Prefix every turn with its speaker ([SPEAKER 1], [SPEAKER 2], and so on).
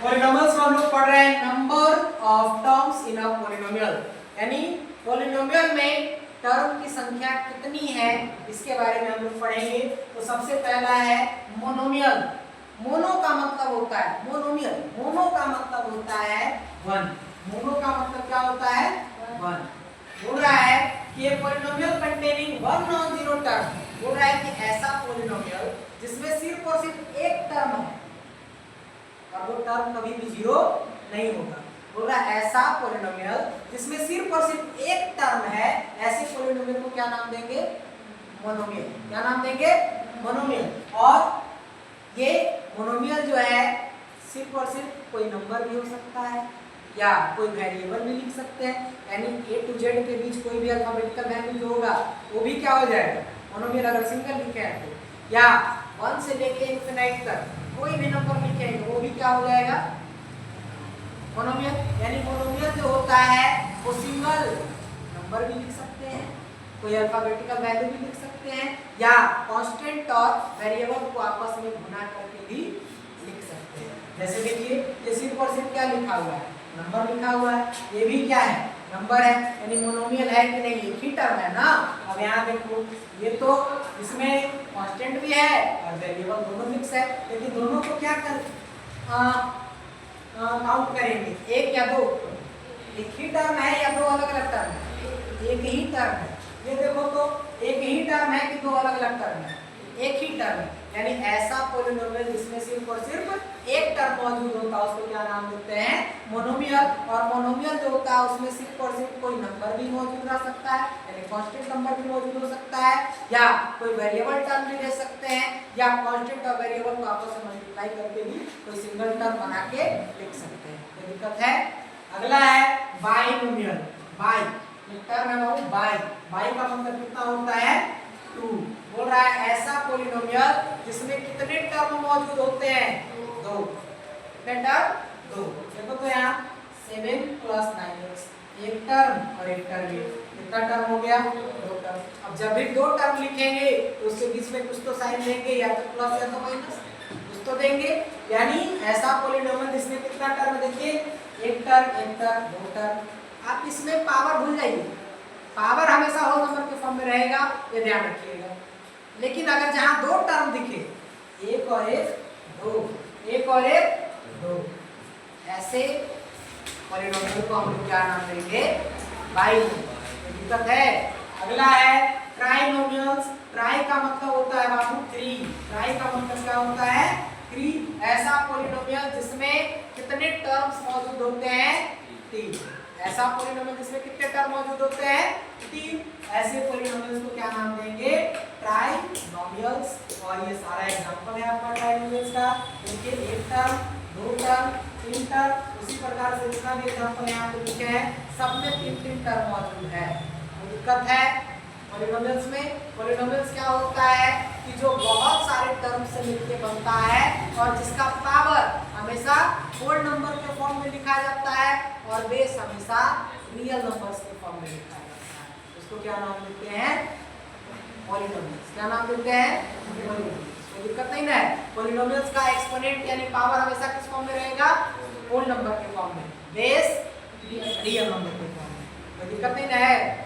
[SPEAKER 1] Polynomials में हम लोग पढ़ रहे हैं number of terms in a polynomial, यानी पॉलिनोमियल में टर्म की संख्या कितनी है इसके बारे में हम लोग पढ़ेंगे। तो सबसे पहला है मोनोमियल। मोनो का मतलब होता है मोनोमियल, मोनो का मतलब होता है वन। मोनो का मतलब क्या होता है? वन। बोल रहा है कि ये polynomial containing one non zero term. बोल रहा है कि ऐसा पॉलिनोमियल जिसमें सिर्फ और सिर्फ एक टर्म है और वो टर्म कभी भी जीरो नहीं होगा। बोल रहा है ऐसा पॉलिनोमियल जिसमें सिर्फ और सिर्फ एक टर्म है, ऐसे पॉलिनोमियल को क्या नाम देंगे? मोनोमियल। क्या नाम देंगे? मोनोमियल। और ये मोनोमियल जो है सिर्फ और सिर्फ कोई नंबर भी हो सकता है या कोई वेरिएबल भी लिख सकते हैं, यानी A to Z के बीच कोई भी अल्फाबेटिकल वैल्यू जो होगा वो भी क्या हो जाएगा? मोनोमियल। अगर सिंगल लिखे हैं तो, या 1 से लेके इनफिनिट तक कोई भी नंबर लिखेंगे वो भी क्या हो जाएगा? मोनोमियल। यानी मोनोमियल जो होता है वो सिंगल नंबर भी लिख सकते हैं, कोई अल्फाबेटिकल वैल्यू भी लिख सकते हैं, या कांस्टेंट और वेरिएबल को आपस में गुणा करके भी लिख सकते हैं। जैसे देखिए ये सिर्फ और सिर्फ क्या लिखा हुआ है? नंबर लिखा हुआ है। ये भी क्या है? नंबर है, यानी मोनोमियल है कि नहीं? एक ही टर्म है ना। अब यहाँ देखो ये तो इसमें कांस्टेंट भी है और वेरिएबल दोनों मिक्स है, लेकिन दोनों को क्या कर काउंट करेंगे? एक या दो? एक ही टर्म है या दो अलग अलग टर्म है? एक ही टर्म है। ये देखो तो एक ही टर्म है कि दो अलग अलग टर्म है? एक ही टर्म है। यानी ऐसा पॉलिनोमियल जिसमें सिर्फ और सिर्फ एक टर्म मौजूद होता है उसको क्या नाम देते हैं? मोनोमियल। और मोनोमियल जो होता है उसमें सिर्फ और सिर्फ कोई नंबर भी मौजूद रह सकता है, यानी कांस्टेंट नंबर भी मौजूद हो सकता है, या कोई वेरिएबल टर्म भी ले सकते हैं, या कांस्टेंट और वेरिएबल को आपस में मल्टीप्लाई करके भी कोई सिंगल टर्म बना के लिख सकते हैं। कोई दिक्कत है? अगला है बाइनोमियल। बाई टर्म है वो बाई। बाई का मतलब कितना होता है? 2। बोल रहा है ऐसा पॉलिनोमियल जिसमें कितने टर्म मौजूद होते हैं? 2। कितने टर्म? 2। देखो तो यहाँ 7 + 9x, एक टर्म और एक टर्म। कितना टर्म हो गया? 2 टर्म। अब जब भी 2 टर्म लिखेंगे तो उसके बीच में कुछ तो साइन देंगे, या तो प्लस या तो माइनस, कुछ तो देंगे। यानी ऐसा पॉलिनोमियल जिसमें कितना टर्म? देखिए एक टर्म, 2 टर्म। आप इसमें पावर भूल जाइए, पावर हमेशा होल नंबर के फॉर्म में रहेगा, ये ध्यान रखिएगा। लेकिन अगर जहां 2 टर्म दिखे, एक और एक 2, एक और एक 2, ऐसे पॉलिनोमियल को हम लोग क्या नाम देंगे? बाइनोमियल। दिक्कत है? अगला है ट्राइनोमियल्स। ट्राई का मतलब होता है बाबू 3। ट्राई का मतलब क्या होता है? 3। ऐसा पॉलिनोमियल जिसमें कितने टर्म्स मौजूद होते हैं? 3। ऐसा पॉलिनोमियल जिसमें कितने टर्म मौजूद होते हैं? 3। ऐसे पॉलिनोमियल्स को क्या नाम देंगे? ट्राइनोमियल्स। और ये सारा एग्जांपल है आपका ट्राइनोमियल्स का। देखिए एक टर्म, 2 टर्म, 3 टर्म। उसी प्रकार से जितना भी एग्जांपल यहाँ पे लिखे हैं सब में 3-3 टर्म मौजूद है। तो दिक्कत है पॉलिनोमियल्स में। पॉलिनोमियल्स क्या होता है कि जो बहुत सारे टर्म से मिलकर बनता है और जिसका पावर हमेशा होल नंबर के फॉर्म में लिखा जाता है और बेस हमेशा रियल नंबर्स के फॉर्म में लिखा जाता है। उसको क्या नाम देते हैं? पॉलिनोमियल्स। क्या नाम देते हैं? पॉलिनोमियल्स। कोई दिक्कत नहीं ना है? पॉलिनोमियल्स का एक्सपोनेंट यानी पावर हमेशा किस फॉर्म में रहेगा? होल नंबर के फॉर्म में, बेस रियल नंबर के फॉर्म में। कोई दिक्कत नहीं ना है?